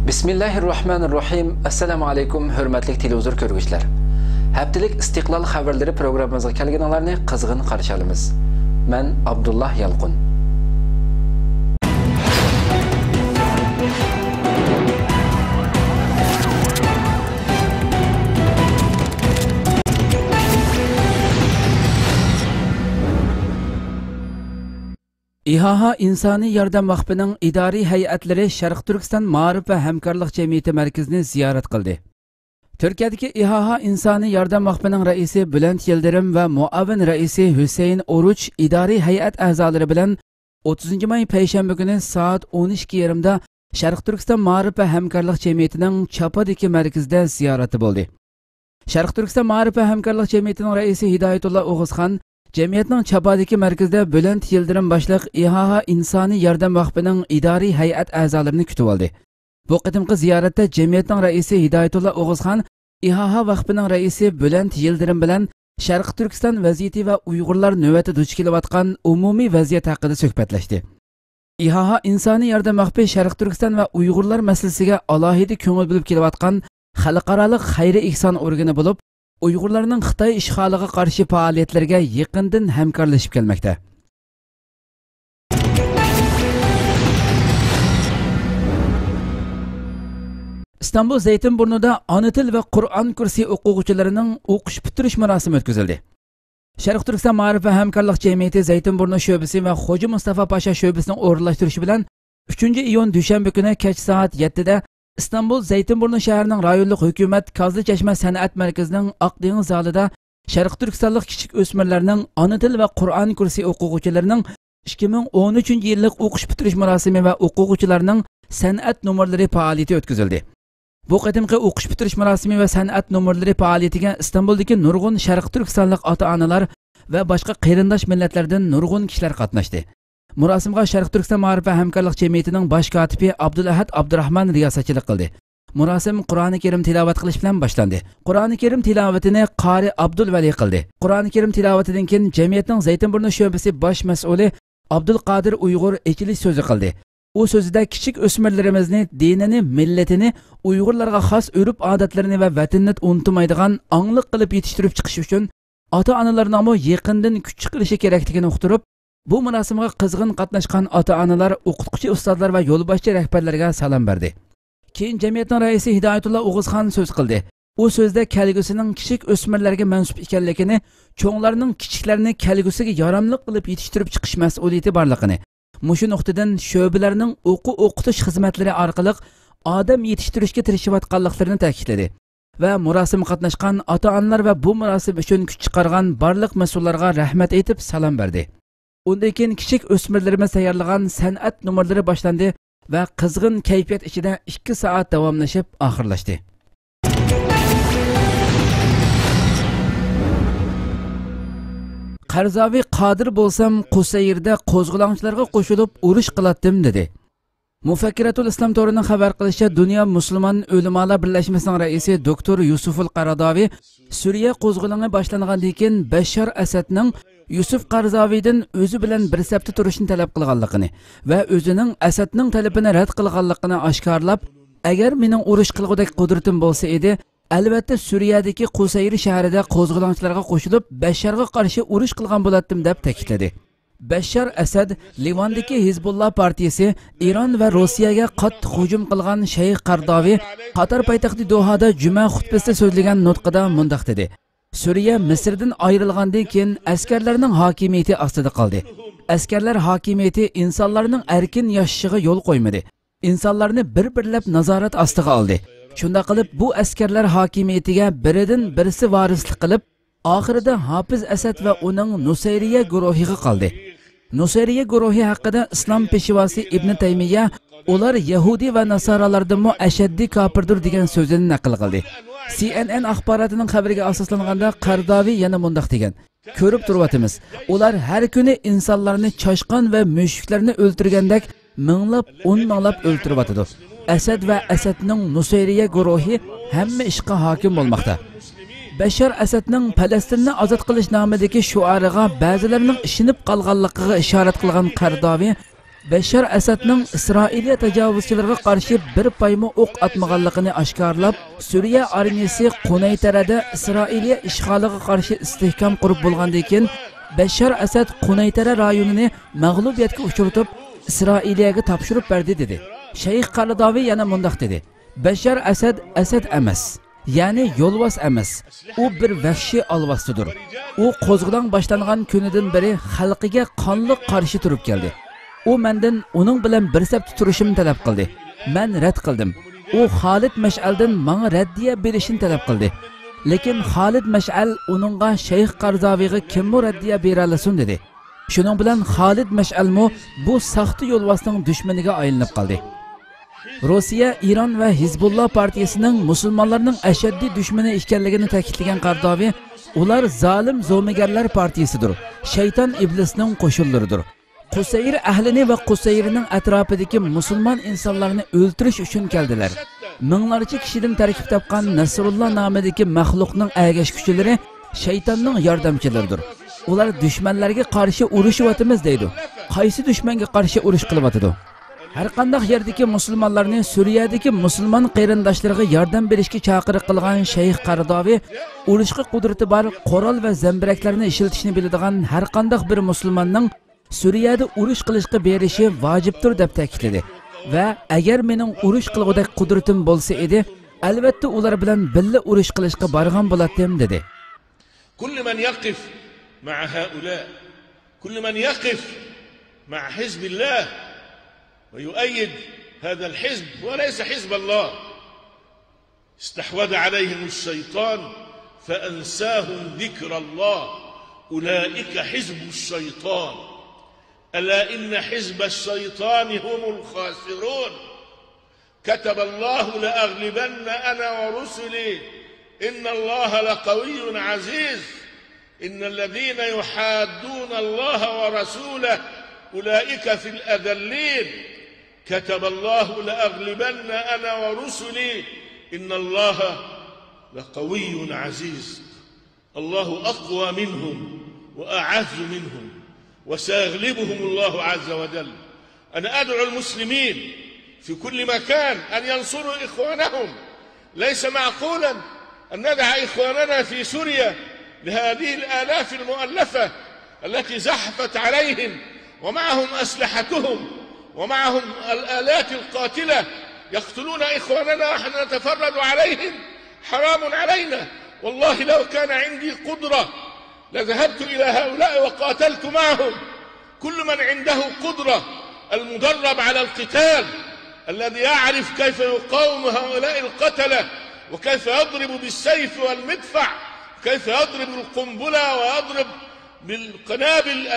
Bismillahirrahmanirrahim. Assalamu alaykum, hürmetli televizor görgüçler. Haftalık İstiqlal haberleri programımıza kelgenlerni qizg'in qarshi olamiz. Men Abdullah Yalqun. İHA İnsani Yardım Vakfı'nın idari heyetleri Şarkı Türkistan Ma'rif ve Hemkarlık Cemiyeti Merkezi'ni ziyaret kıldı. Türkiye'deki İHA İnsani Yardım Vakfı'nın reisi Bülent Yıldırım ve muavin reisi Hüseyin Oruç idari heyet azaları bilen 30 May Perşembe günü saat 12:20'da Şarkı Türkistan Ma'rif ve Hemkarlık Cemiyeti'nin Çapadaki merkezde ziyareti buldu. Şarkı Türkistan Ma'rif ve Hemkarlık Cemiyeti'nin reisi Hidayetullah Oğuzhan Cemiyetinin Çapadaki merkezde Bülent Yıldırım başlık İHA İnsani Yardım Vakfı'nın idari heyet azalarını kütüp aldı. Bu qıdımkı ziyarette Cemiyetinin reisi Hidayetullah Oğuzhan, İHA Vakfı'nın reisi Bülent Yıldırım bilen Şarkı Türkistan vaziyeti ve Uygurlar növbeti duch kelayotgan umumi vaziyet hakkında söhbetleşti. İHA İnsani Yardım Vakfı Şarkı Türkistan ve Uygurlar meselesiga alohida ko'ngil bilib kelayotgan xalqarалық xayri ihson organi bo'lib, Uygurlarning Xitoy ishg'oliga qarshi faoliyatlariga yaqindan hamkorlashib kelmoqda. İstanbul Zeytinburnu'da ana til ve Kur'an kursi o'quvchilarining o'qish bitirish marosimi o'tkazildi. Sharq Turkiston Ma'rif ve Hamkorlik Cemiyeti Zeytinburnu sho'basi va Xo'ja Mustafa Pasha sho'basining o'rinlashtirishi bilan 3 iyun dushanba kuni kech soat 7'da İstanbul Zeytinburnu şəhərinin rayonluq hökumət Kazlı Çeşmə Sənət Mərkəzinin Aqdeniz zalida Şərq Türkistanlıq kiçik ösmirlərinin ana til və Qur'an kursi o'quvchilarının 2013 yillik o'qish bitirish marosimi va o'quvchilarning san'at nomerlari faoliyati o'tkazildi. Bu qadimgi o'qish bitirish marosimi va san'at nomerlari faoliyatiga İstanbuldagi nurg'un Şərq Türkistanlıq ota-onalar va boshqa qarindosh millatlardan nurg'un kishilar qatnashdi. Murasimga Şarkı Türkistan Ma'rif ve Hemkarlık Cemiyeti'nin baş katibi Abdulahad Abdurrahman riyasatçılık kıldı. Murasim Kur'an-ı Kerim tilavet kılış bilan başlandı. Kur'an-ı Kerim tilavetini Qari Abdulvali kıldı. Kur'an-ı Kerim tilavetinden keyin Cemiyetinin Zeytinburnu şöbesi baş mes'uli Abdulqadir Uygur ekiliş sözü kıldı. O sözüde küçük ösmirlerimizni, dinini, milletini, Uygurlarga xas örüp adatlarını ve vatanını unutmaydigan anlık kılıp yetiştirip çıkış üçün ata-analarning yaqindan kuch chiqilishi kerakligini uqtirib, bu marosimga qizg'in qatnashgan ota-onalar, o'qituvchi ustozlar va yo'lboshchi rahbarlarga salom berdi. Keyin jamiyatning raisi Hidayetullah Oğuzhan so'z qildi. U so'zda kelgusining kichik o'smirlarga mansub ekanligini, cho'nglarning kichiklarni kelgusiga yaramli qilib yetishtirib chiqish mas'uliyati borligini, mushu nuqtadan sho'balarning o'qitish xizmatlari orqali odam yetishtirishga tirishayotganliklarini ta'kidladi. Va murosim qatnashgan ota-onalar va bu murosim uchun kuch chiqargan barliq mas'ullarga rahmat aytib salom berdi. Undan keyin kichik o'smirlarimiz tayyorlagan san'at nomerlari boshlandi va qizg'in kayfiyat ichida 2 soat davomlashib oxirlashdi. Qarzaviy qodir bo'lsam Qusayirda qo'zg'olonchilarga qo'shilib urush qilatdim dedi. Mufakkiratul Islom to'rining xabar qilishicha, Dunyo musulmon ulamolar birlashmasining raisi doktor Yusuful Qaradaviy Suriya qo'zg'oloni boshlangandan keyin Bashar Asadning Yusuf Qarzaviydan o'zi bilan bir safda turishni talab qilganligini va o'zining Asadning talabini rad qilganligini oshkorlab, agar mening urush qilgudek qudratim bo'lsa edi, albatta Suriyadagi Qusayr shahrida qo'zg'olonchilarga qo'shilib Basharga qarshi urush qilgan bo'lardim deb ta'kidladi. Bashar Asad Livandagi Hizbullah partiyasi Iron va Rossiyaga qattiq hujum qilgan Shayx Qardaviy Qatar poytaxti Dohada juma xutbasida so'zlagan nutqida mundaq dedi. Suriya Misrdan ayrilgandan keyin askarlarning hokimiyati ostida qoldi. Askarlar hokimiyati insonlarning erkin yashashiga yo'l qo'ymadi. İnsanlarni bir-birlab nazorat ostiga oldi. Shunda qilib bu askarlar hokimiyatiga biridan birisi varislik qilib, oxirida Hafiz Asad va uning Nusayriya guruhiga qoldi. Nusayriya guruhi haqida islom peshvosi Ibn Taymiya ular Yahudi va Nasoralardan ashaddiy kofirdir degan so'zini naql qildi. CNN axborotining xabariga asoslanganda Qardaviy yana mundaq degan: "Ko'rib turyapmiz, ular har kuni insonlarni choshqon va mushuklarni o'ltirgandek minglab, o'n minglab o'ltiryapti. Asad va Asadning Nusayriya guruhi hamma ishga hokim bo'lmoqda." Bashar Asadning Falastinni ozod qilish nomidagi shuariga ba'zilarning ishinib qolganligiga ishorat qilgan Qardaviy Bashar Asadning Isroiliya tajovuzchilariga qarshi bir paymo o'q atmaganligini oshkorlab, Suriya armiyasi Qunaytarada Isroiliya ishg'oliga qarshi istehkom qurib bo'lgandan keyin Bashar Asad Qunaytara rayonini mag'lubiyatga uchratib, Isroiliyaga topshirib berdi dedi. Shayx Qaradavi yana mundaq dedi: Bashar Asad Asad emas, ya'ni yo'lvos emas. U bir vahshiy alvastıdır. U qo'zg'olon boshlangan kunidan beri xalqiga qonli qarshi turib keldi. U mendan uning bilan bir safda turishimni talab qildi. Men rad qildim. U Xolid Mash'aldan menga raddiya berishini talab qildi. Lekin Xolid Mash'al uningga Shayx Qaradaviga kimmo raddiya bera olasin dedi. Shuning bilan Xolid Mash'almo bu saxta yo'lvosning dushmaniga aylanib qoldi. Rossiya, Iran va Hizbullah partiyasining musulmonlarning ashaddiy dushmani ekanligini ta'kidlagan Qaradavi, ular zolim zo'migarlar partiyasidir. Shayton iblisning qo'shinlaridir. Qusayr ahlini va Qusayrning atrofidagi musulmon insonlarni o'ldirish uchun keldilar. Minglarcha kishidan tarkib topgan Nasrulloh nomidagi maxluqning agash kuchlari shaytonning yordamchilaridir. Ular dushmanlarga qarshi urushyapmiz deydi. Qaysi dushmanga qarshi urush qilyapti? Har qanday yerdagi musulmonlarni Suriyadagi musulmon qarindoshlariga yordam berishga chaqiriq qilgan Shayx Qaradavi, urushga qudrati bor qurol va zambiraklarni ishlatishni biladigan har qanday bir musulmonning Suriyada urush qilishga berishi vojibdir deb ta'kidladi. Va agar mening urush qilgudek qudratim bo'lsa edi, albatta ular bilan birga urush qilishga borgan bo'lardim dedi. كل من يقف مع هؤلاء، كل من يقف مع حزب الله ويؤيد هذا الحزب وليس حزب الله، استحوذ عليهم الشيطان فأنساهم ذكر الله، أولئك حزب الشيطان، ألا إن حزب الشيطان هم الخاسرون، كتب الله لأغلبن أنا ورسلي إن الله لقوي عزيز، إن الذين يحادون الله ورسوله أولئك في الأذلين، كتب الله لأغلبن أنا ورسلي إن الله لقوي عزيز، الله أقوى منهم وأعز منهم وسيغلبهم الله عز وجل. أنا أدعو المسلمين في كل مكان أن ينصروا إخوانهم. ليس معقولا أن ندع إخواننا في سوريا لهذه الآلاف المؤلفة التي زحفت عليهم ومعهم أسلحتهم ومعهم الآلات القاتلة يقتلون إخواننا ونحن نتفرد عليهم. حرام علينا. والله لو كان عندي قدرة لذهبت إلى هؤلاء وقاتلت معهم. كل من عنده قدرة، المدرب على القتال، الذي يعرف كيف يقاوم هؤلاء القتلة وكيف يضرب بالسيف والمدفع، كيف يضرب القنبلة ويضرب بالقنابل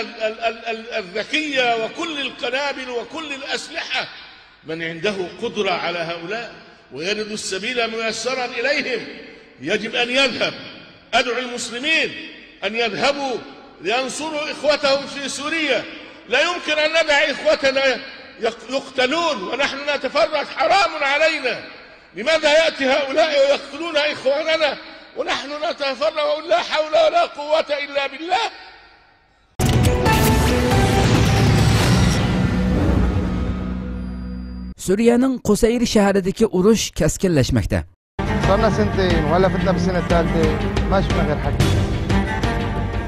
الذكية وكل القنابل وكل الأسلحة. من عنده قدرة على هؤلاء ويجد السبيل ميسرا إليهم يجب أن يذهب. أدعو المسلمين أن يذهبوا لينصروا إخوتهم في سوريا. لا يمكن أن ندع إخوتنا يقتلون ونحن نتفرج، حرام علينا. لماذا يأتي هؤلاء ويقتلون إخواننا ونحن نتفرج ونقول لا حول ولا قوة إلا بالله؟ Suriye'nin Qusayr şehrideki uruş keskinleşmekte. صرنا سنتين وهلا فتنا بالسنة الثالثة ما شفنا غير حكي.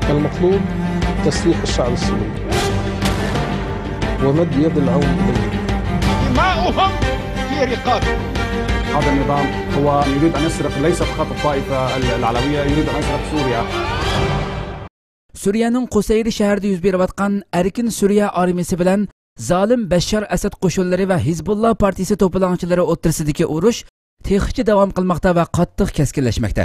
المطلوب تسليح الشعب السوري ومد يد العون إليه. دماؤهم في رقابهم. هذا النظام هو يريد أن يسرق ليس فقط الطائفة العلوية، يريد أن يسرق سوريا. Suriye'nin Qusayr şehrida yüz berayotgan Erkin Suriya armiyasi bilan zalim Bashar Asad qo'shinlari va Hizbullah partiyasi to'polonchilari o'rtasidagi urush texnicha davom qilmoqda va qattiq keskinlashmoqda.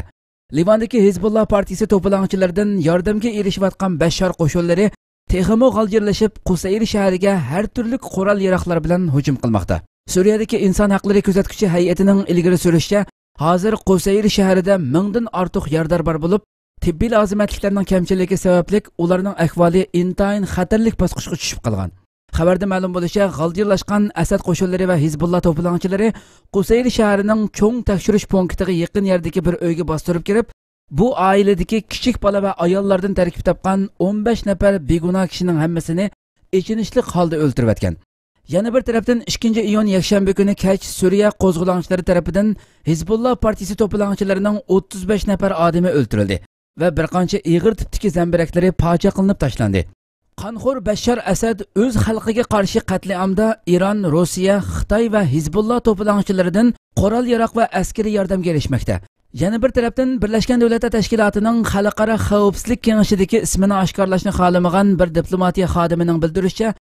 Livandagi Hizbullah partiyasi to'polonchilaridan yordamga erishayotgan Bashar qo'shinlari texmo g'aljirlashib Qusayr shahriga har turli qurol yaroqlar bilan hujum qilmoqda. Suriyadagi inson haqlari kuzatuvchi hay'atining ilgari surishicha, hozir Qusayr shahrida 1000 dan ortiq yordar bor bo'lib, tibbiy lozimatliklarning kamchiligi sababli ularning ahvoli intayin xatarlik bosqichga tushib qolgan. Xabarda ma'lum bo'lishicha, g'aljirlashgan Asad qo'shinlari va Hizbullah to'polonchilari Qusayr shahrining cho'ng tekshirish punktiga yaqin yerdagi bir uyga bostirib kirib, bu oiladagi kichik bola va ayollardan tarkib topgan 15 nafar begunoh kishining hammasini ichinishli holda o'ldirib o'tgan. Yana bir tarafdan 2 iyun yakshanba kuni kech Suriya qo'zg'olonchilari tarafidan Hizbullah partiyasi to'planuvchilarining 35 nafar odami o'ldirildi va bir qancha ig'ir tipdagi zambiraklari pocha qilinib tashlandi. Qanxo'r Bashar Asad o'z xalqiga qarshi qatliamda Iran, Rossiya, Xitoy va Hizbullah to'planuvchilaridan qurol-yarog' va askariy yordamga erishmoqda. Yana bir tarafdan Birlashgan Davlatlar Tashkilotining Xalqaro xavfsizlik kengashidagi ismini oshkorlashni xohlamagan bir diplomatiya xodimining bildirishicha,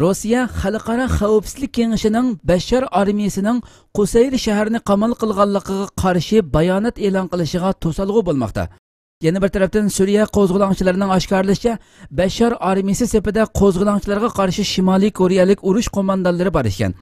Rossiya Xalqaro xavfsizlik kengashining Bashar armiyasining Qusayr shahrini qamal qilganligiga qarshi bayonot e'lon qilishiga to'salg'u bo'lmoqda. Yana bir tarafdan Suriya qo'zg'olonchilarining oshkorlashicha, Bashar armiyasi sepida qo'zg'olonchilarga qarshi Shimoliy Koreyalik urush qo'mondonlari bor ekan.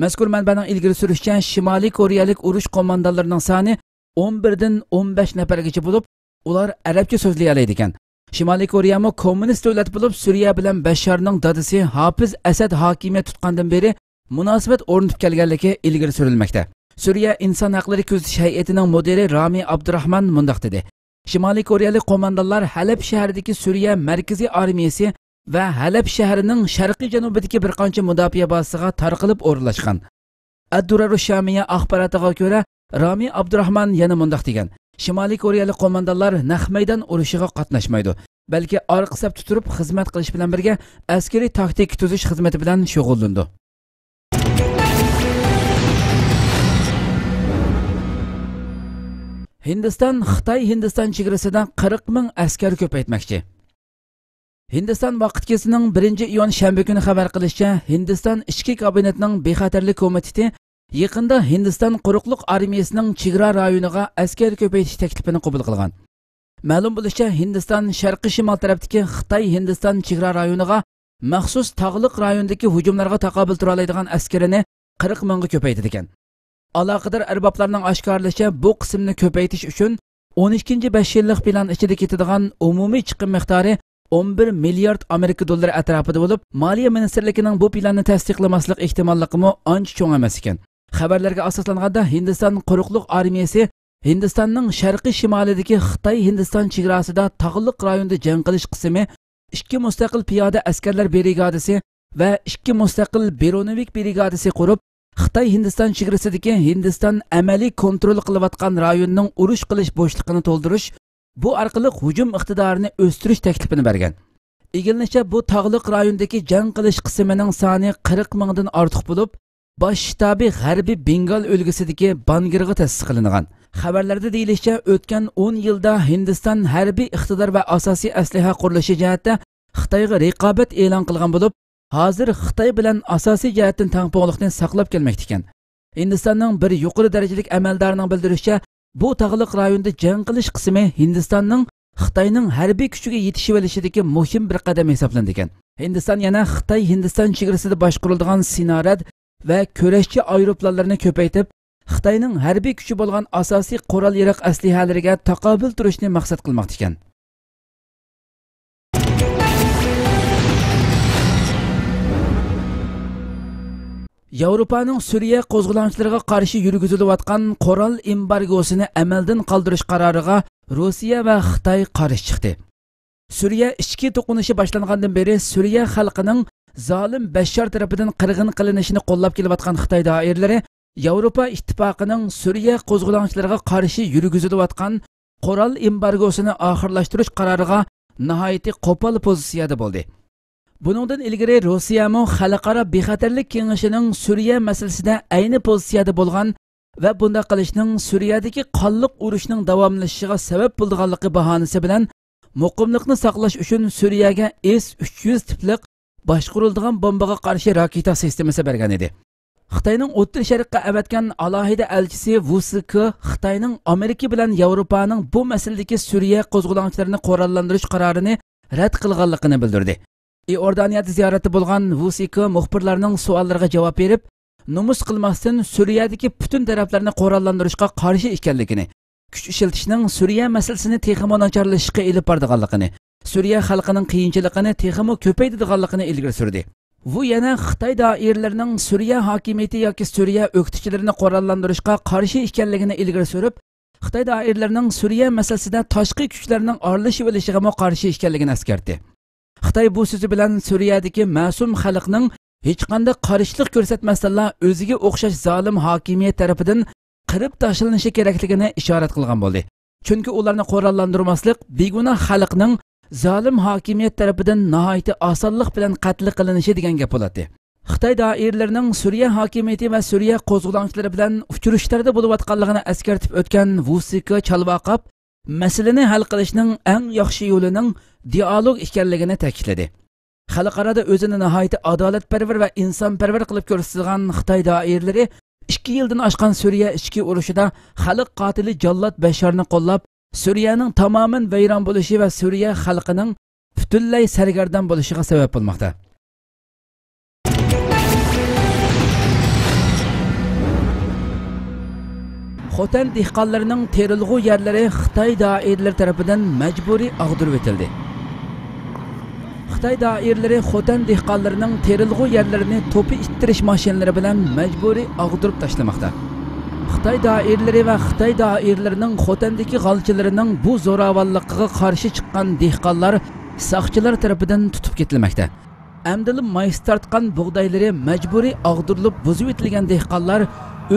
Mazkur manbaning ilgari surishicha, Shimoliy Koreyalik urush qo'mondonlarining soni 11 dan 15 nafargacha bo'lib, ular arabcha so'zlay oladi ekan. Shimoliy Koreya mo kommunist davlat bo'lib, Suriya bilan Basharning dadasi Hafiz Asad hokimiyat tutgandan beri munosabat o'rnatib kelganligi ilgari surilmoqda. Suriya inson haqlari kuzatish hay'atining mudiri Rami Abdurahman mundaq dedi: Shimoliy Koreyalik qo'mondonlar Halab shahridagi Suriya markaziy armiyasi va Halab shahrining sharqiy janubidagi bir qancha mudofaa bazasiga tarqalib o'rnashgan. Ad-Durar Shamiya axborotiga ko'ra, Rami Abdurahman yana mundaq degan: Shimoliy Koreyalik qo'mondonlar naq maydon urushiga qatnashmaydi, balki orqa safda turib xizmat qilish bilan birga askariy taktik tuzish xizmati bilan shug'ullandi. Hindiston Xitoy-Hindiston chegarasida 40 ming askar ko'paytmoqchi. Hindiston vaqt kesining 1-iyun shanba kuni xabar qilishicha, Hindiston ichki kabinetining bexatarlik komiteti yaqinda Hindiston quruqliq armiyasining chegara rayoniga askar ko'paytish taklifini qabul qilgan. Ma'lum bo'lishicha, Hindiston sharqiy shimol tarafdagi Xitoy-Hindiston chegara rayoniga maxsus tog'liq rayondagi hujumlarga taqobil tura oladigan askarini 40 mingga ko'paytirdi ekan. Aloqador arboblarning oshkorlashicha, bu qismni ko'paytirish uchun 12-5 yillik plan ichida ketadigan umumiy chiqim miqdori 11 milliard Amerika dollari atrofida bo'lib, Moliya ministrligining bu planni tasdiqlamaslik ehtimolligi ancha cho'ng emas ekan. Xabarlarga asoslanganda, Hindiston quruqliq armiyasi Hindistonning sharqiy shimolidagi Xitoy-Hindiston chegarasida tog'liq rayonda jang qilish qismi 2 mustaqil piyoda askarlar brigadasi va 2 mustaqil Beronovik brigadasi qurib, Xitoy-Hindiston chegarasidagi Hindiston amaliy kontrol qilayotgan rayonning urush qilish bo'shligini to'ldirish, bu orqali hujum iqtidorini o'stirish taklifini bergan. Egilishicha, bu tog'liq rayondagi jang qilish qismining soni 40 mingdan ortiq bo'lib, bosh shtabi G'arbiy Bengal o'lkasidagi Bangirga ta'sis qilingan. Xabarlarda deyilishicha, o'tgan 10 yilda Hindiston harbiy iqtidor va asosiy aslaha qurilishi jihatda Xitoyga raqobat e'lon qilgan bo'lib, hozir Xitoy bilan asosiy jihatdan tangpoqlikni saqlab kelmoqda ekan. Hindistonning bir yuqori darajalik amaldorining bildirishicha, bu tog'liq rayonda jang qilish qismi Hindistonning Xitoyning harbiy kuchiga yetishib olishidagi muhim bir qadam hisoblanadi ekan. Hindiston yana Xitoy-Hindiston chegarasida boshqariladigan Sinarad va kurashchi aeroplanlarni ko'paytib, Xitoyning harbiy kuchi bo'lgan asosiy qurol-yarog' aslahalariga taqobil turishni maqsad qilmoqda ekan. Yevropaning Suriya qo'zg'olonchilariga qarshi yurgizilayotgan qurol embargosini amaldan qoldirish qaroriga Rossiya va Xitoy qarshi chiqdi. Suriya ichki to'qinishi boshlangandan beri Suriya xalqining zolim Bashar tarafidan qirg'in qilinishini qo'llab kelayotgan Xitoy doiralari Yevropa ittifoqining Suriya qo'zg'olonchilariga qarshi yurgizilayotgan qurol embargosini oxirlashtirish qaroriga nihoyatda qo'pol pozitsiyada bo'ldi. Buningdan ilgari Rossiya mo xalqaro bexatarlik kengashining Suriya masalasida ayni pozitsiyada bo'lgan va bunday qilishning Suriyadagi qonliq urushning davomlashishiga sabab bo'lganligi bahonasi bilan muqimlikni saqlash uchun Suriyaga S-300 tiplik boshqariladigan bombaga qarshi raketa sistemasi bergan edi. Xitoyning O'rta Sharqqa avatgan alohida elchisi VSK Xitoyning Amerika bilan Yevropaning bu masaladagi Suriya qo'zg'olonchilarini qo'rollantirish qarorini rad qilganligini bildirdi. Iordaniyada ziyorati bo'lgan VSK muxbirlarning savollariga javob berib, nomus qilmasdan Suriyadagi butun taraflarni qo'rollantirishga qarshi ekanligini, kuch ishlatishning Suriya masalasini texmo nacharlashishga elib borganligini, Suriya xalqining qiyinchiligini texmo ko'paytirganligini ilgari surdi. Bu yana Xitoy doiralarining Suriya hokimiyati yoki Suriya o'qituvchilarini qo'rollantirishga qarshi ekanligini ilgari surib, Xitoy doiralarining Suriya masalasida tashqi kuchlarning aralashib olishiga qarshi ekanligini eskartdi. Xitoy bu so'zi bilan Suriyadagi ma'sum xalqning hech qanday qarshilik ko'rsatmasdanla o'ziga o'xshash zolim hokimiyat tarafidan qirib tashlanishi kerakligini ishorat qilgan bo'ldi. Chunki ularni qurollantirmaslik begunoh xalqning zolim hokimiyat tarafidan nihoyatda osonlik bilan qatl qilinishi degan gap bo'ladi. Xitoy doiralarining Suriya hokimiyati va Suriya qo'zg'olonchilari bilan uchrashuvlarda bo'layotganligini eskartib o'tgan Vusika Chalvaqab masalani hal qilishning eng yaxshi yo'lining dialog ekanligini ta'kidladi. Xalqarada o'zini nihoyatda adolatparvar va insonparvar qilib ko'rsatgan Xitoy doiralari 2 yildan oshgan Suriya ichki urushida xalq qotili Jallod Basharni qo'llab, Suriyaning tamoman vayron bo'lishi va Suriya xalqining butunlay sargardon bo'lishiga sabab bo'lmoqda. Xotan dehqonlarining terilg'u yerlari Xitoy doiralari tomonidan majburiy ag'dirib o'tildi. Xitoy doiralari Xotan dehqonlarining terilg'u yerlarini to'pi ittirish mashinalari bilan majburiy ag'dirib tashlamoqda. Xitoy doiralari va Xitoy doiralarining Xotandagi g'alchilarining bu zo'ravonligiga qarshi chiqqan dehqonlar soqchilar tomonidan tutib ketilmoqda. Amdili mays tortgan bug'doylari majburiy ag'dirilib buzib etilgan dehqonlar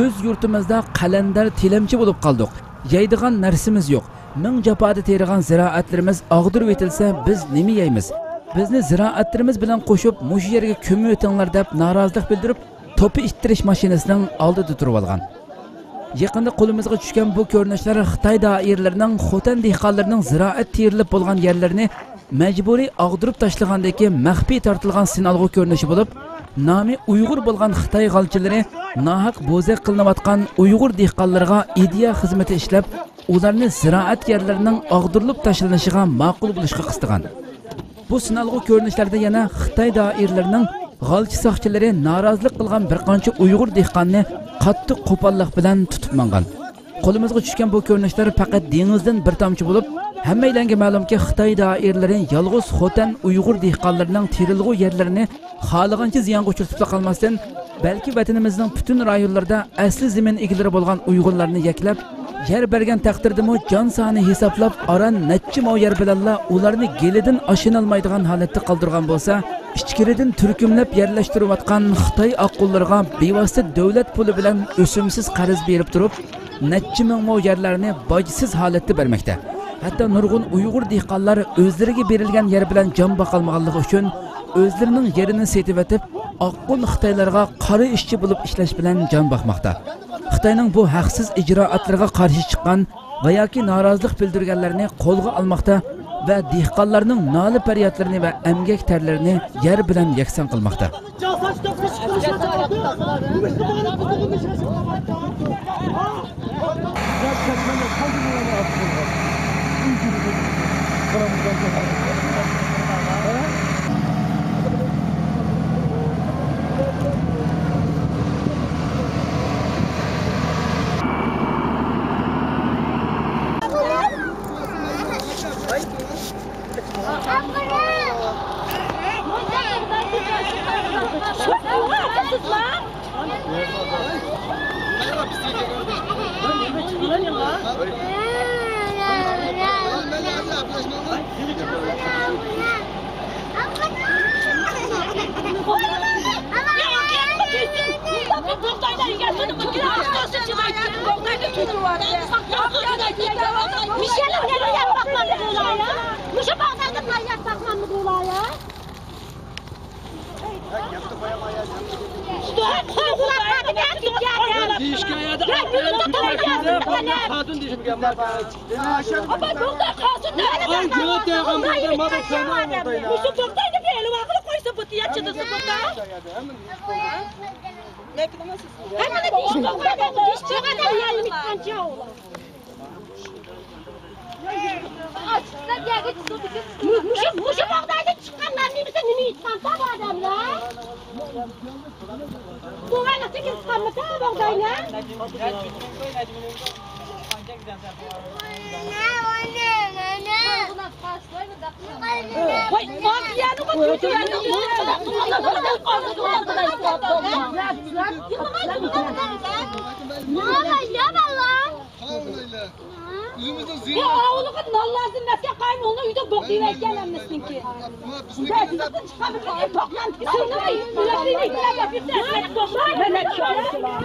o'z yurtimizda qalandar tilamchi bo'lib qoldik. Yeydigan narsamiz yo'q. Ming jafoda terigan ziroatlarimiz ag'dirib etilsa biz nima yeymiz? Bizni ziroatlarimiz bilan qo'shib mush yerga ko'mib o'tinglar deb norozilik bildirib, to'pi ittirish mashinasining oldida turib olgan. Yaqinda qo'limizga tushgan bu ko'rinishlar Xitoy doiralarining Xotan dehqonlarining ziroat terilib bo'lgan yerlarini majburiy ag'dirib tashlagandagi maxfiy tortilgan sinalg'u ko'rinishi bo'lib, nomi Uyg'ur bo'lgan Xitoy g'alchilari nohaq bo'zaq qilinayotgan Uyg'ur dehqonlarga ideya xizmati ishlab, ularni ziroat yerlarining ag'dirilib tashlanishiga ma'qul bo'lishga qistagan. Bu sinalg'u ko'rinishlarda yana Xitoy doiralarining g'alchi soqchilari norozilik qilgan bir qancha Uyg'ur dehqonni qattiq qo'pollik bilan tutib mangan. Qo'limizga tushgan bu ko'rinishlar faqat dengizdan bir tomchi bo'lib, hammalarga ma'lumki Xitoy doiralari yolg'iz Xotan Uyg'ur dehqonlarining terilg'u yerlarini xohlagancha ziyonga uchratib qolmasdan, balki vatanimizning butun rayonlarida asli zamin egalari bo'lgan Uyg'urlarni yaklab, yer bergan taqdirdami jon soni hisoblab, aran necha mo yer bilanla ularni gelidan oshinolmaydigan holatda qoldirgan bo'lsa, ichkiridan turkumlab yerlashtirayotgan Xitoy oqqullariga bevosita davlat puli bilan o'simsiz qarz berib turib, necha ming mo yerlarni bojsiz holatda bermoqda. Hatto nurg'un Uyg'ur dehqonlar o'zlariga berilgan yer bilan jon boqolmaganligi uchun o'zlarining yerini setib etib, oqqul Xitoylarga qora ishchi bo'lib ishlash bilan jon boqmoqda. Xitoyning bu haqsiz ijroatlariga qarshi chiqqan va yoki norozilik bildirganlarni qo'lga olmoqda va dehqonlarning noli faryodlarini va emgak terlarini yer bilan yakson qilmoqda. Muşu bağdayda çıkanlar neyse nini itkan tabi adamlar. Bu ayla tekin çıkan mı tabi bağdayla? Vay, mafiyanı mı tutuyorsun? Ne var ya valla? Ya oğlumun nallazın meske kayboluna yüzde bok diye gelmesin ki. Ben zaten çıkabilirim. Toplam sırnamayı. Üretmeyi bile bir tane toplar. Melek şahısılar.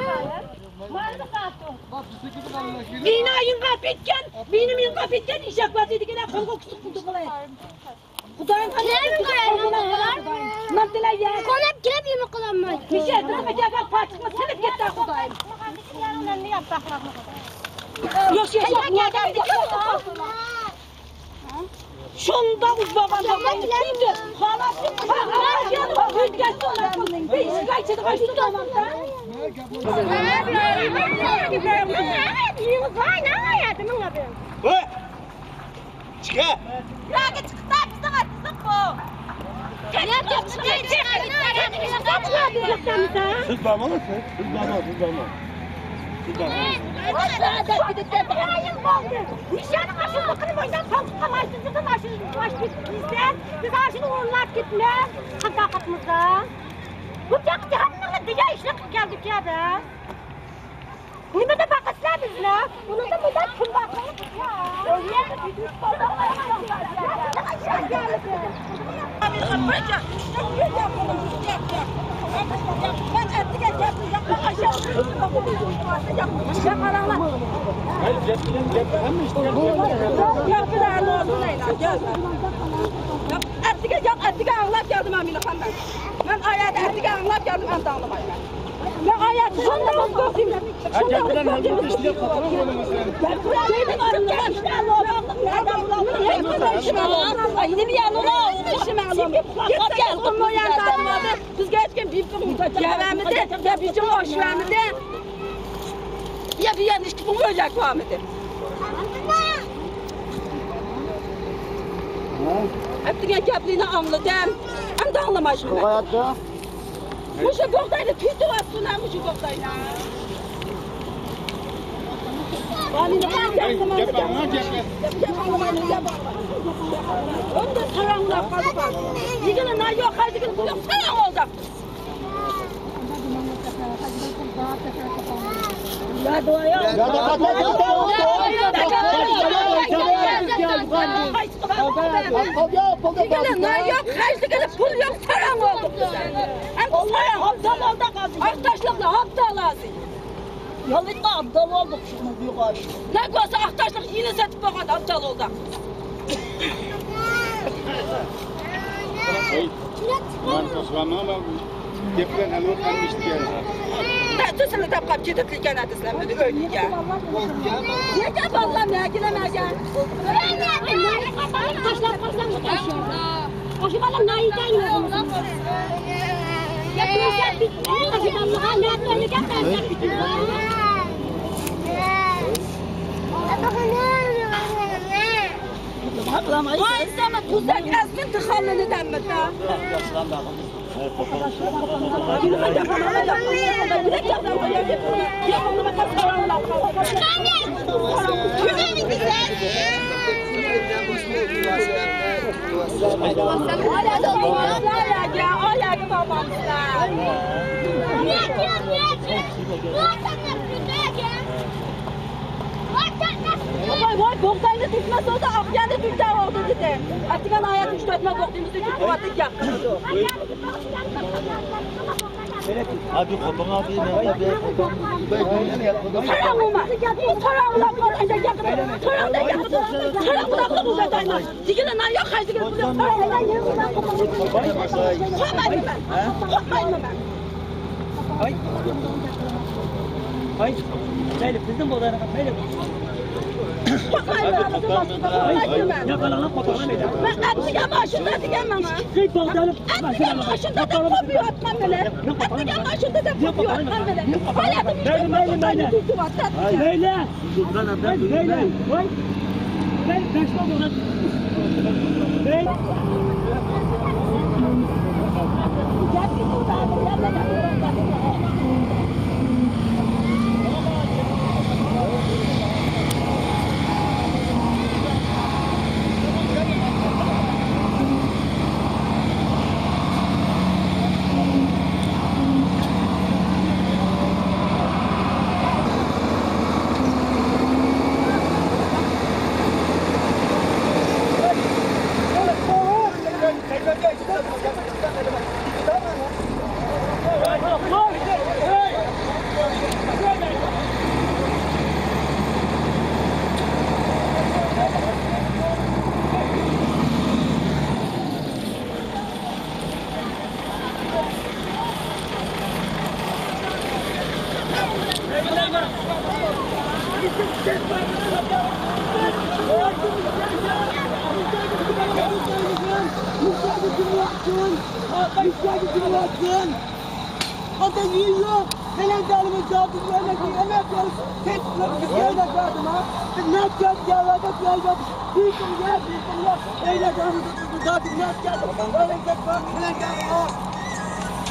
Bina yıngap etken, benim yıngap etken işak vaziyeti gene kolga kusuk buldu kılay. Kudayım hanım Mantıla ya. Konap girip yemek kılanmaz. Bir şey dedim ki ben parçasını silip gitti kudayım. Yarından ne yaptaklar? Yok şey yok. Niye geldi? Şunda uzbaban babam kimdi? Halası hala yanıma hüdgesi olan bir işgal çedi kaçtı zamanda. Çıkar. Ya git çıkta bizden attık bu. Ya çıkta Sıkmam oğlum sen. Sıkmam. Nişanı kaşın bakın boyundan kalkıp başınızı başlayıp biz ağaçını uğurlar gitme hakikatımızda. Bu yakıtı hanımla diye işle geldik ya da. Nime de bakaslar bizle. Bunu da buradan kim bakıyor? Öyle mi? Düdük kollarına aşağı geldi. Abi kapıca. Ben ettik yapacağım. Aşağı yapacağım. Karanlık. Hayır cepten mi işte? Yapılar ne oldu Leyla? Gel. Ettik anlap geldim Amine Hanım. Ben ayet ettik anlap geldim anlamaya. Ben ayet şundan korkayım. Cepten hangi işliyor patron oğlum sen? Benim arımdan işte Allah'ım. Yine bir yanına işim Allah'ım. Git gel kumma yanlarına. Biz geçken bir yevemide de bizim hoşvermide. Ya bir yanlış ki bunu ölecek var mıydı? Hep kapliğini anladım. Hem de anlamışım. Bu hayatta Bu şu boktayla tüydü aslında bu şu boktayla. Onda saranglar kaldı. Yigine ne yok haydi gidip yok sarang oldu. Ya doğa ya. Yigine ne yok haydi gidip pul yok sarang oldu. Hem sarang haptal oldu kaldı. Aktaşlıkla haptal lazım. Yalıkta aptal olduk şimdi büyük aş. Ne koysa aktaşlık yine satıp bakın aptal oldu. Ben kusmama ama cepten alıp kalmıştı yani. Tüsünü de kapçı tıklıken adıslanmadı öyle ya. Ne gel vallahi ne giremeyeceğim. Hoşuma lan neyden yok. Yapıyorsan bitti. Allah'a ne böyle gelmezsen Vay sana tuzak ezmin tıkanlını denmedi ha. Vay boğdayını tutmaz oldu, akyanı tutmaz oldu dedi. Artık hayat üçletme boğdayımızı için kuvatlık yaptırdı. Abi kopun abi ne var be? Sarang olmaz. Bu sarang olmaz. Sarang da yaptı. Sarang da bu zadayma. Dikine ne yok haydi gel buraya. Sarang da yerden kopamıyor. Kopmayın ben. Kopmayın ben. Hay. Hay. Böyle bizim odana böyle. Kopmayın ben. Ya bana lan kopamam ya. Ben attığa başında diyemem ha. Şey bağdanım. Attığa başında da kopuyor atmam böyle. Attığa başında da kopuyor atmam böyle. Hayatım Böyle. Böyle. Vay. Ben kaçmam ona. Ben. Gel bir burada.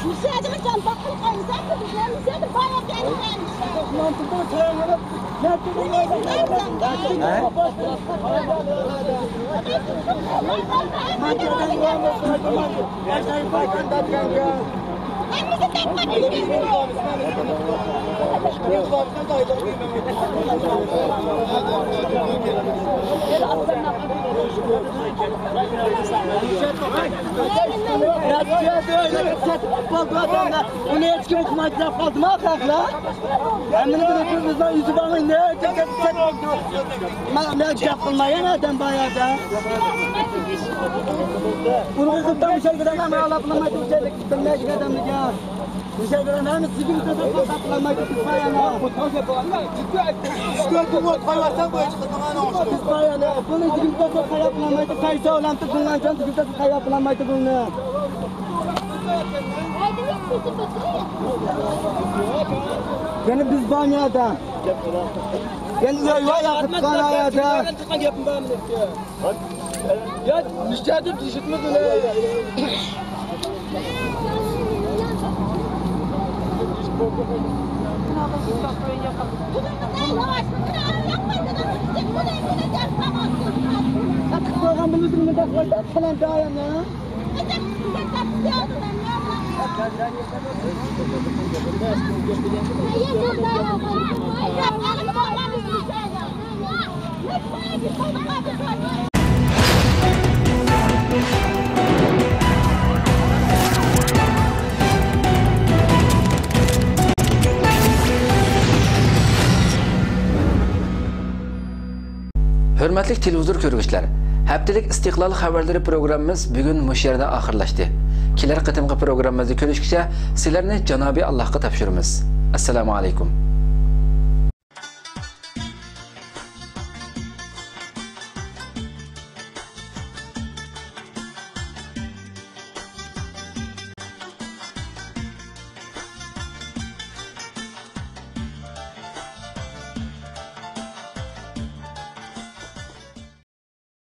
Müsaade can bakın kaynısan da bizler müsaade bayağı Onu eski okumakta kaldım akakla. Emini bir yüzü bana ne? Ne yapılmaya neden bayağı da? Bunu kuttan bir şey kadar ağlaplamayı tutacak. Ne kadar mı ya? Bir şey kadar hem sizin kadar ağlaplamayı tutmayana. Tutmayana. Bunu sizin kadar ağlaplamayı tutmaysa olan tutulan can sizin kadar ağlaplamayı tutulun. Yani biz banyada. Yani yuva yakıp kanayada. Ya müşteri düşürtmedi ne? Artık program bulursun mu da koyacak falan daha yana. Hürmetli televizor ko'ruvchilar, haftalik istiqlol xabarlari programmamiz bugun mush yerda oxirlashdi. Kelar qitimqi programmamizni ko'rishgacha sizlarni Janobi Allohga topshiramiz. Assalomu alaykum.